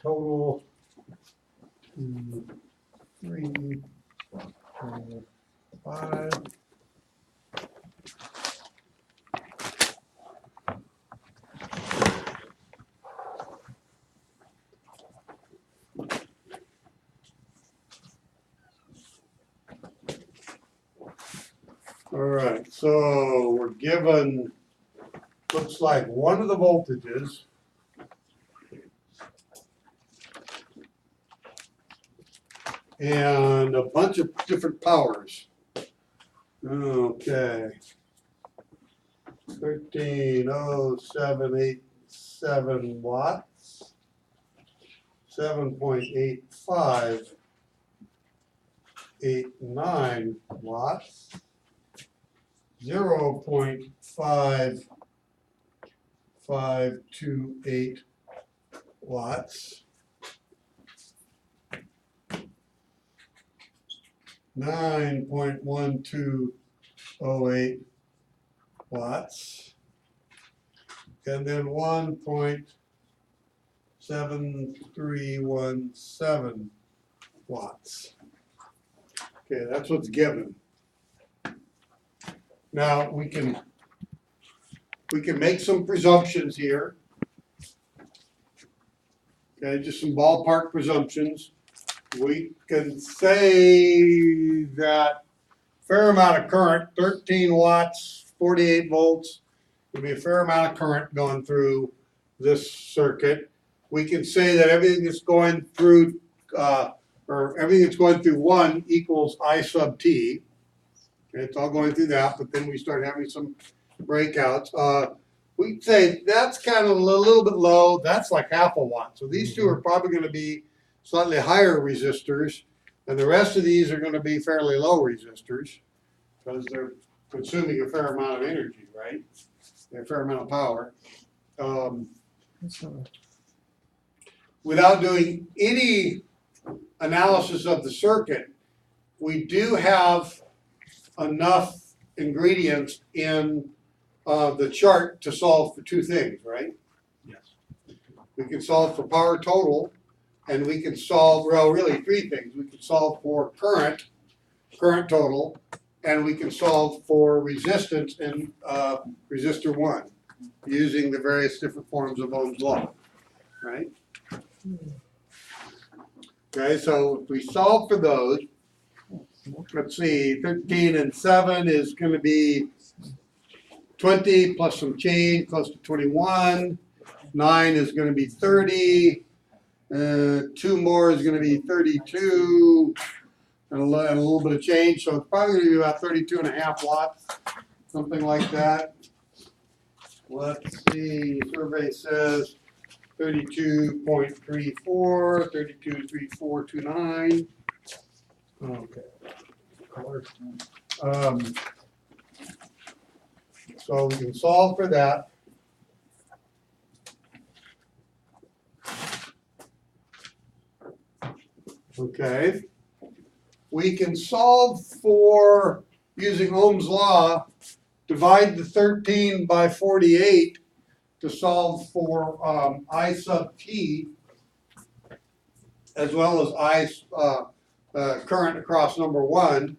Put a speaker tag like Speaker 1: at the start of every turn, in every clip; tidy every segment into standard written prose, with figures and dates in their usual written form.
Speaker 1: total 2, 3, 4, 5. All right, so we're given, looks like one of the voltages. And a bunch of different powers. Okay. 130787 watts. 7.8589 watts. 0.5528 watts. 9.1208 watts, and then 1.7317 watts. Okay, that's what's given. Now we can make some presumptions here. Okay, just some ballpark presumptions. We can say that fair amount of current, 13 watts, 48 volts, would be a fair amount of current going through this circuit. We can say that everything that's going through, or everything that's going through 1 equals I sub t. Okay, it's all going through that, but then we start having some breakouts. We'd say that's kind of a little bit low. That's like half a watt. So these two are probably going to be slightly higher resistors, and the rest of these are going to be fairly low resistors because they're consuming a fair amount of energy, right? A fair amount of power. Without doing any analysis of the circuit, we do have enough ingredients in the chart to solve for two things, right?
Speaker 2: Yes.
Speaker 1: We can solve for power total, and we can solve, well, really three things. We can solve for current total, and we can solve for resistance in resistor 1 using the various different forms of Ohm's law, right? Okay, so if we solve for those, let's see, 13 and 7 is going to be 20 plus some change, close to 21. 9 is going to be 30. 2 more is going to be 32, and a little bit of change. So it's probably going to be about 32 and a half watts, something like that. Let's see, survey says 32.34, 32.3429. Okay. So we can solve for that. Okay. We can solve for, using Ohm's law, divide the 13 by 48 to solve for I sub t, as well as current across number 1.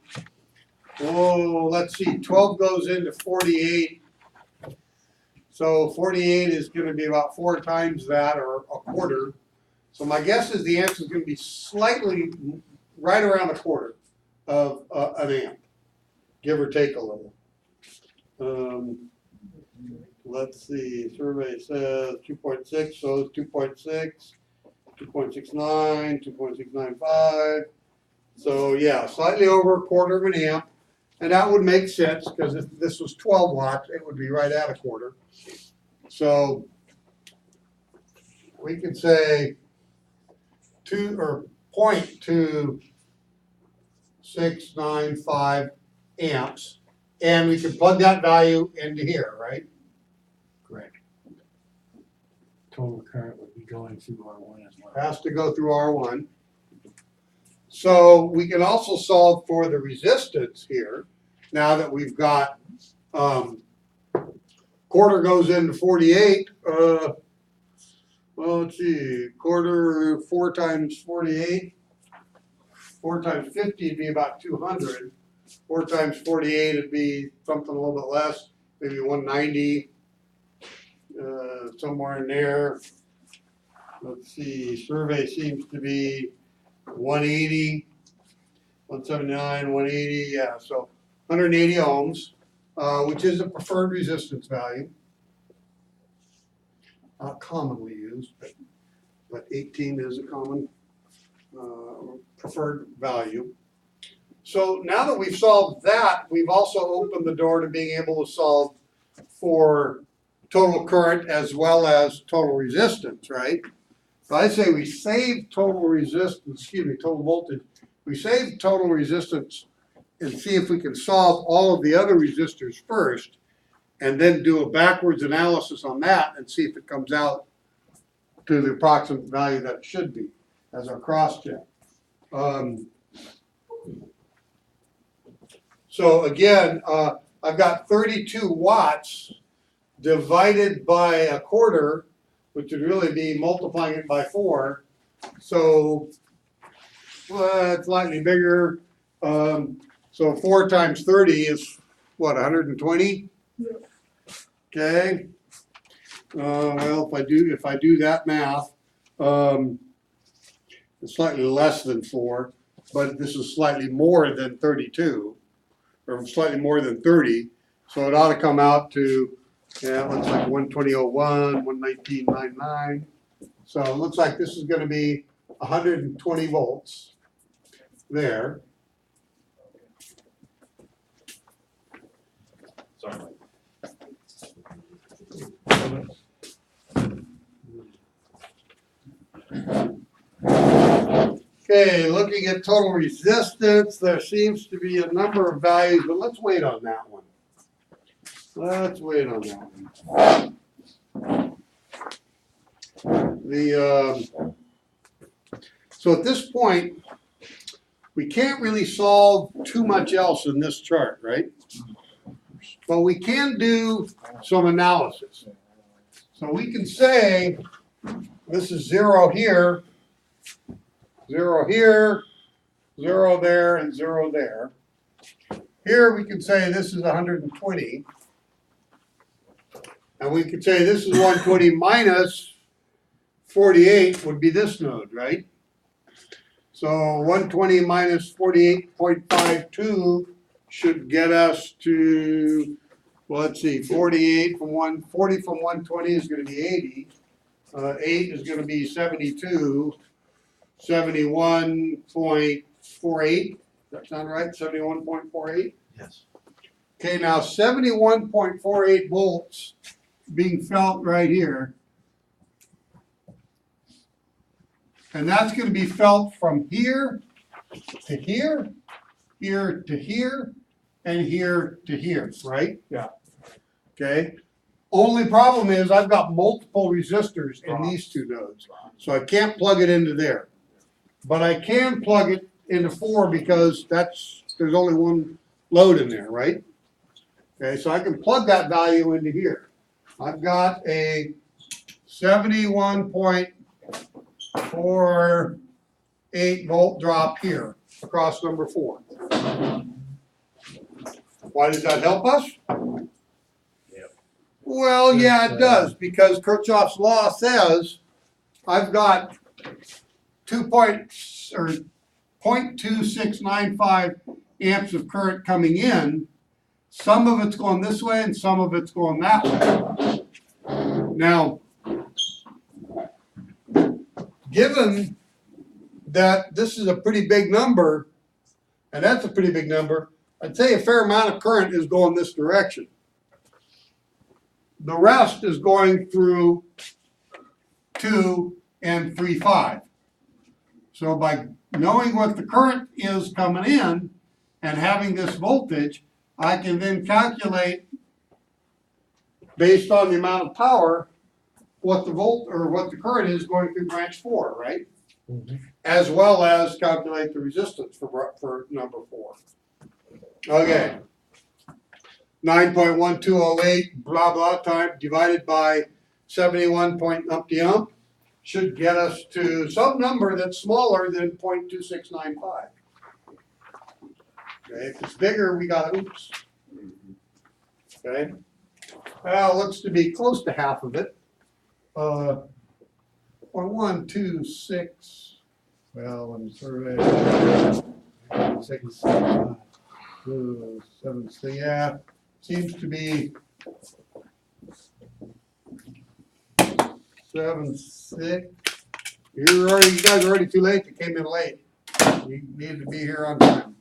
Speaker 1: Oh, let's see, 12 goes into 48. So 48 is going to be about 4 times that, or a quarter. So my guess is the answer is going to be slightly right around a quarter of an amp, give or take a little. Let's see, survey says 2.6, so it's 2.6, 2.69, 2.695. So yeah, slightly over a quarter of an amp. And that would make sense because if this was 12 watts, it would be right at a quarter. So we could say 0.2695 amps, and we can plug that value into here, right?
Speaker 2: Correct. Total current would be going through R1 as well.
Speaker 1: Has to go through R1. So we can also solve for the resistance here. Now that we've got quarter goes into 48, Well, let's see, quarter, 4 times 48. 4 times 50 would be about 200. 4 times 48 would be something a little bit less, maybe 190, somewhere in there. Let's see, survey seems to be 180, 179, 180, yeah, so 180 ohms, which is a preferred resistance value. Not commonly used, but 18 is a common preferred value. So now that we've solved that, we've also opened the door to being able to solve for total current as well as total resistance, right? So I say we save total resistance, total voltage. We save total resistance and see if we can solve all of the other resistors first, and then do a backwards analysis on that and see if it comes out to the approximate value that it should be as our cross check. So again, I've got 32 watts divided by a quarter, which would really be multiplying it by 4. So it's slightly bigger. So 4 times 30 is what, 120? Yeah. Okay. Well, if I do that math, it's slightly less than 4, but this is slightly more than 32, or slightly more than 30. So it ought to come out to, yeah, it looks like 120.01, 119.99. So it looks like this is going to be 120 volts there.
Speaker 3: Sorry.
Speaker 1: Okay, looking at total resistance, there seems to be a number of values, but let's wait on that one. Let's wait on that one. So at this point, we can't really solve too much else in this chart, right? But we can do some analysis. So we can say this is 0 here, 0 here, 0 there, and 0 there. Here we can say this is 120. And we could say this is 120 minus 48 would be this node, right? So 120 minus 48.52 should get us to, well, let's see, 40 from 120 is going to be 80. 8 is going to be 72. 71.48. Does that sound right? 71.48?
Speaker 3: Yes.
Speaker 1: Okay, now 71.48 volts being felt right here. And that's going to be felt from here to here, here to here, and here to here, right?
Speaker 2: Yeah.
Speaker 1: Okay. Only problem is I've got multiple resistors in these two nodes, so I can't plug it into there. But I can plug it into 4 because there's only one load in there, right? Okay, so I can plug that value into here. I've got a 71.48 volt drop here across number 4. Why does that help us? Well, yeah, it does, because Kirchhoff's law says I've got 0.2695 amps of current coming in. Some of it's going this way and some of it's going that way. Now, given that this is a pretty big number, and that's a pretty big number, I'd say a fair amount of current is going this direction. The rest is going through 2 and 3.5. So by knowing what the current is coming in and having this voltage, I can then calculate, based on the amount of power, what the current is going through branch 4, right?
Speaker 2: Mm-hmm.
Speaker 1: As well as calculate the resistance for number 4. Okay. 9.1208 blah blah time divided by 71 point ump de ump. should get us to some number that's smaller than 0.2695. Okay, if it's bigger, we got oops. Okay, well, it looks to be close to half of it. Or 1, 2, 6. Well, let me survey. 6, 7, 6. Yeah, seems to be 7, 6. You guys are already too late. You came in late. You need to be here on time.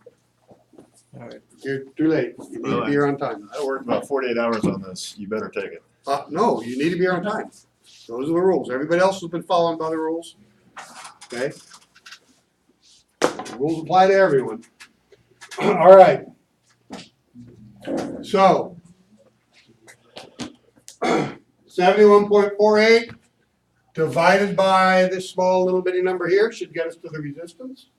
Speaker 2: All right.
Speaker 1: You're too late. You need to be here on time.
Speaker 3: I worked about 48 hours on this. You better take it.
Speaker 1: No, you need to be here on time. Those are the rules. Everybody else has been following by the rules. Okay? The rules apply to everyone. All right. So, 71.48 divided by this small little bitty number here should get us to the resistance.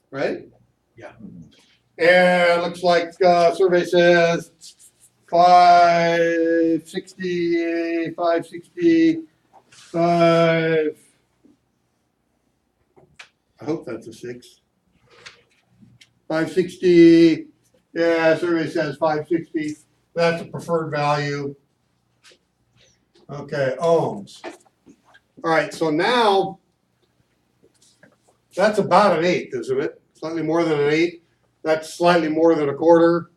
Speaker 1: Right?
Speaker 2: Yeah.
Speaker 1: And it looks like survey says 560, 565. I hope that's a 6. 560. Yeah, survey says 560. That's a preferred value. Okay, ohms. All right, so now that's about an 1/8, isn't it? Slightly more than an 1/8. That's slightly more than a 1/4.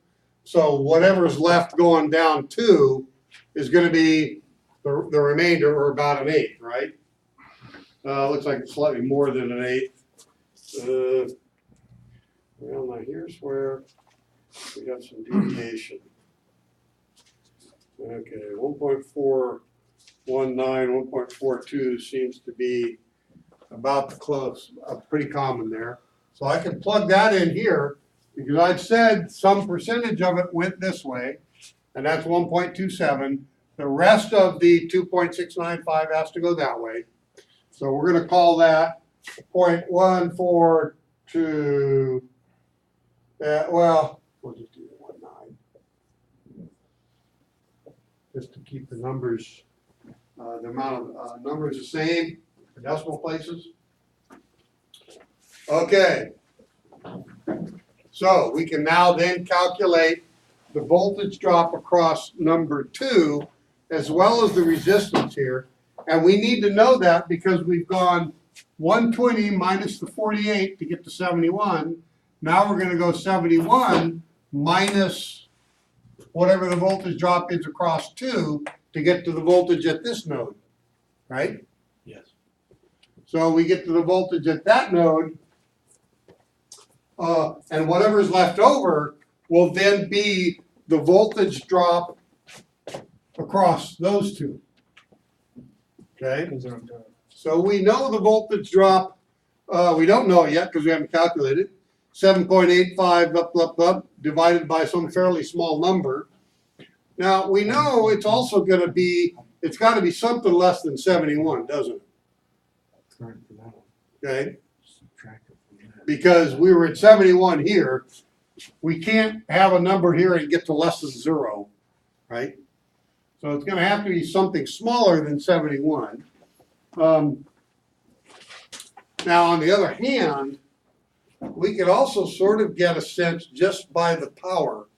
Speaker 1: So whatever's left going down 2 is going to be the remainder, or about an 1/8, right? Looks like it's slightly more than an 1/8. Well, now here's where we got some deviation. Okay, 1.419, 1.42 seems to be about the close, pretty common there. So I can plug that in here because I've said some percentage of it went this way, and that's 1.27. The rest of the 2.695 has to go that way. So we're going to call that 0.142. Well, we'll just do 19. Just to keep the numbers, the amount of numbers the same, the decimal places. Okay. So we can now then calculate the voltage drop across number 2, as well as the resistance here. And we need to know that because we've gone 120 minus the 48 to get to 71. Now we're going to go 71 minus whatever the voltage drop is across 2 to get to the voltage at this node, right?
Speaker 2: Yes.
Speaker 1: So we get to the voltage at that node, and whatever's left over will then be the voltage drop across those 2. Okay? So we know the voltage drop, we don't know it yet because we haven't calculated. 7.85 divided by some fairly small number. Now we know it's also going to be, it's got to be something less than 71, doesn't it?
Speaker 2: Current for that one.
Speaker 1: Okay?
Speaker 2: Subtract it from that.
Speaker 1: Because we were at 71 here, we can't have a number here and get to less than 0, right? So it's going to have to be something smaller than 71. Now, on the other hand, we could also sort of get a sense just by the power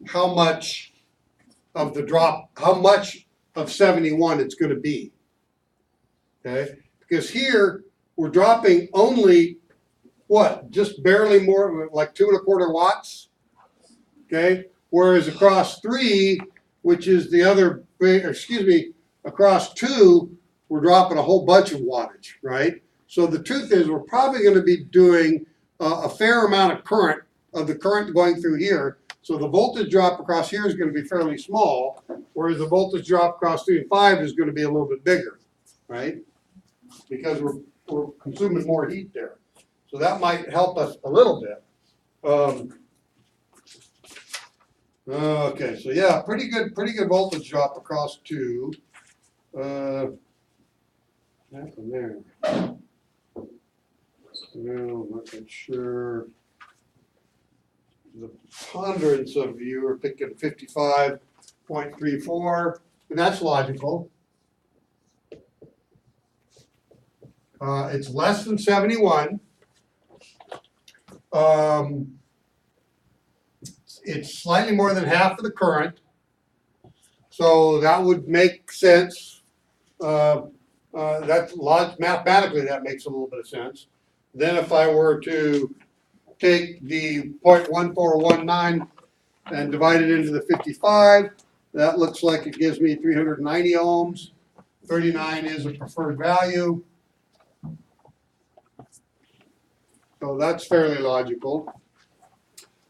Speaker 1: how much of the drop, how much of 71 it's going to be. Okay? Because here we're dropping only what? Just barely more, like 2 1/4 watts. Okay? Whereas across 3, which is the other, across 2, we're dropping a whole bunch of wattage, right? So the truth is we're probably going to be doing a fair amount of current, of the current going through here. So the voltage drop across here is going to be fairly small, whereas the voltage drop across 3 and 5 is going to be a little bit bigger, right? Because we're consuming more heat there. So that might help us a little bit. Okay, so yeah, pretty good voltage drop across 2. Nothing there. No, I'm not quite sure. The preponderance of you are picking 55.34, and that's logical. It's less than 71. It's slightly more than half of the current. So that would make sense. Mathematically, that makes a little bit of sense. Then if I were to take the 0.1419 and divide it into the 55, that looks like it gives me 390 ohms. 39 is a preferred value. So that's fairly logical.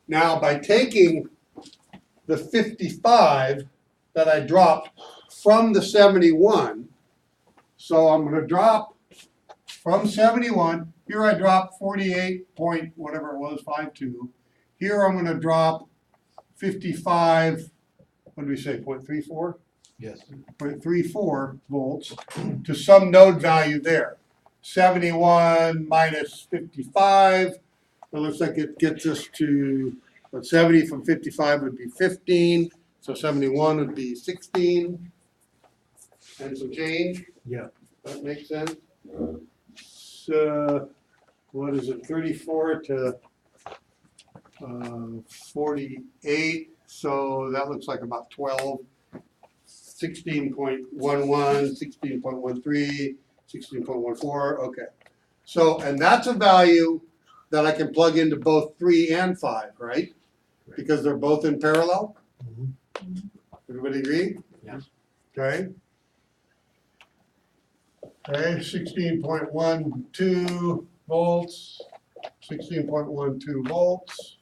Speaker 1: Now, by taking the 55 that I dropped from the 71, so I'm going to drop from 71, here I dropped 48 point whatever it was, 52. Here I'm going to drop 55, what did we say, 0.34?
Speaker 2: Yes.
Speaker 1: 0.34 volts to some node value there. 71 minus 55, it looks like it gets us to, 70 from 55 would be 15, so 71 would be 16 and some change.
Speaker 2: Yeah.
Speaker 1: That makes sense. So, what is it, 34 to 48, so that looks like about 12. 16.11, 16.13, 16.14, okay. So, and that's a value that I can plug into both 3 and 5, right? Because they're both in parallel?
Speaker 2: Mhm.
Speaker 1: Everybody agree?
Speaker 2: Yeah.
Speaker 1: Okay. Okay, 16.12 volts, 16.12 volts.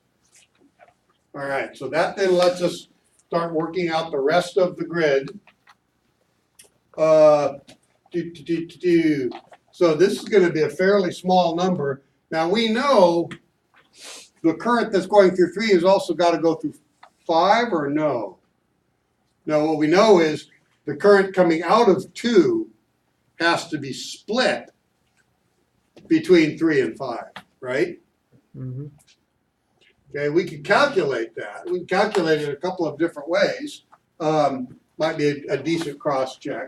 Speaker 1: All right, so that then lets us start working out the rest of the grid. So this is going to be a fairly small number. Now we know the current that's going through 3 has also got to go through 5, or no? No, what we know is the current coming out of 2 has to be split between 3 and 5, right?
Speaker 2: Mm-hmm.
Speaker 1: Okay, we can calculate that. We can calculate it a couple of different ways. Might be a decent cross check.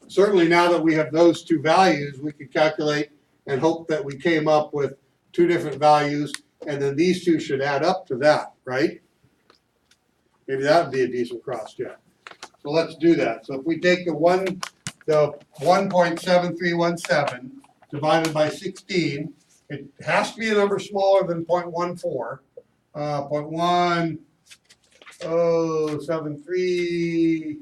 Speaker 1: Certainly now that we have those two values, we can calculate and hope that we came up with 2 different values, and then these 2 should add up to that, right? Maybe that would be a decent cross check. So let's do that. So if we take the 1.7317 divided by 16, it has to be a number smaller than 0.14. 0.1073.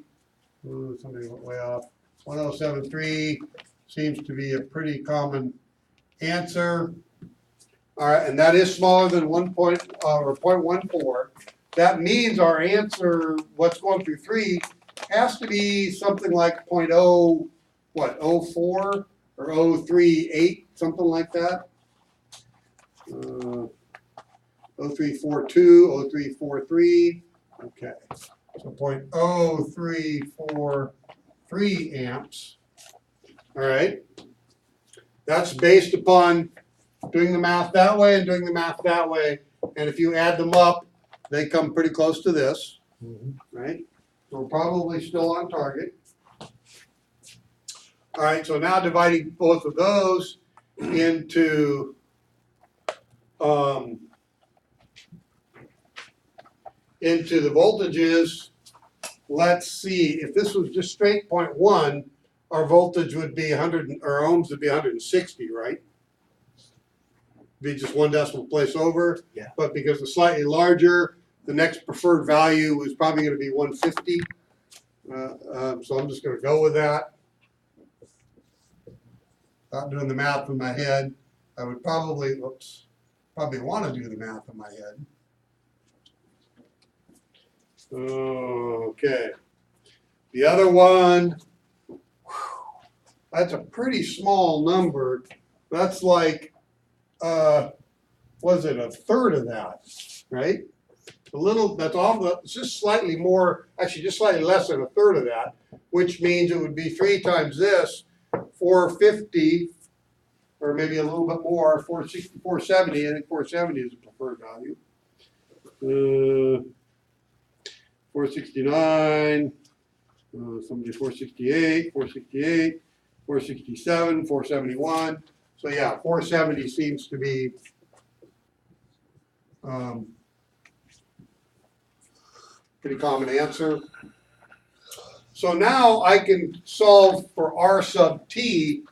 Speaker 1: Ooh, somebody went way off. 1073 seems to be a pretty common answer. All right, and that is smaller than 0.14. That means our answer, what's going through 3, has to be something like 0.04 or 038, something like that. 0342, 0343. Okay, so 0.0343 amps. All right, that's based upon doing the math that way and doing the math that way. And if you add them up, they come pretty close to this, right? So we're probably still on target. All right, so now dividing both of those into the voltages. Let's see, if this was just straight 0.1, our voltage would be 100, or ohms would be 160, right? Be just 1 decimal place over.
Speaker 2: Yeah.
Speaker 1: But because it's slightly larger, the next preferred value is probably going to be 150. So I'm just going to go with that. Not doing the math in my head. I would probably want to do the math in my head. Okay. The other one, that's a pretty small number. That's like, was it a third of that, right? A little, that's all, it's just slightly more, actually just slightly less than a third of that, which means it would be 3 times this, 450, or maybe a little bit more, 460, 470. I think 470 is a preferred value. 469, somebody 468, 467, 471. So yeah, 470 seems to be pretty common answer. So now I can solve for R sub t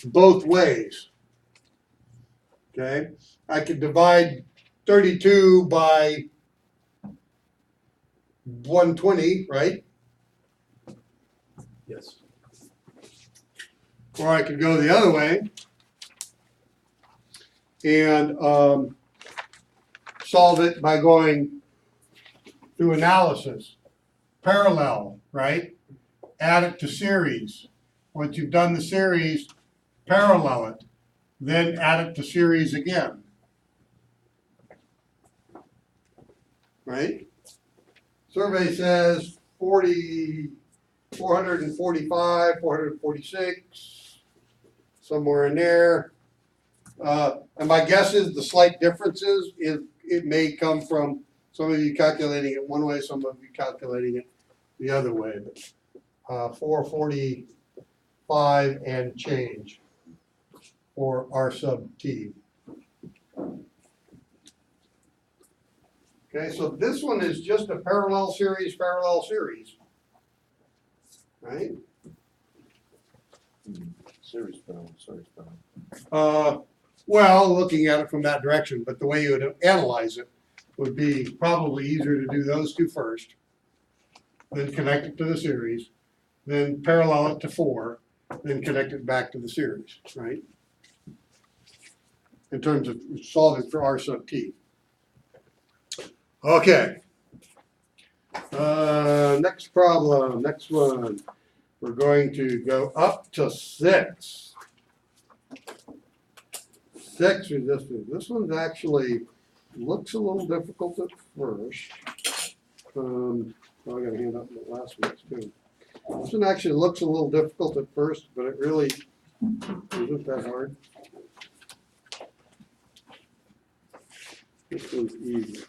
Speaker 1: both ways. Okay, I could divide 32 by 120, right?
Speaker 2: Yes.
Speaker 1: Or I could go the other way and solve it by going through analysis. Parallel, right? Add it to series. Once you've done the series, parallel it. Then add it to series again. Right? Survey says 445, 446, somewhere in there. And my guess is the slight differences is it may come from some of you calculating it one way, some of you calculating it the other way. But 445 and change for R sub t. Okay, so this one is just a parallel series, right?
Speaker 3: Series bound.
Speaker 1: Well, looking at it from that direction, but the way you would analyze it would be probably easier to do those two first, then connect it to the series, then parallel it to 4, then connect it back to the series, right? In terms of solving for R sub t. Okay. Next problem, next one. We're going to go up to 6. 6 resistors. This one's actually looks a little difficult at first. I got a hand up in the last one too. This one actually looks a little difficult at first, but it really isn't that hard. This one's easy.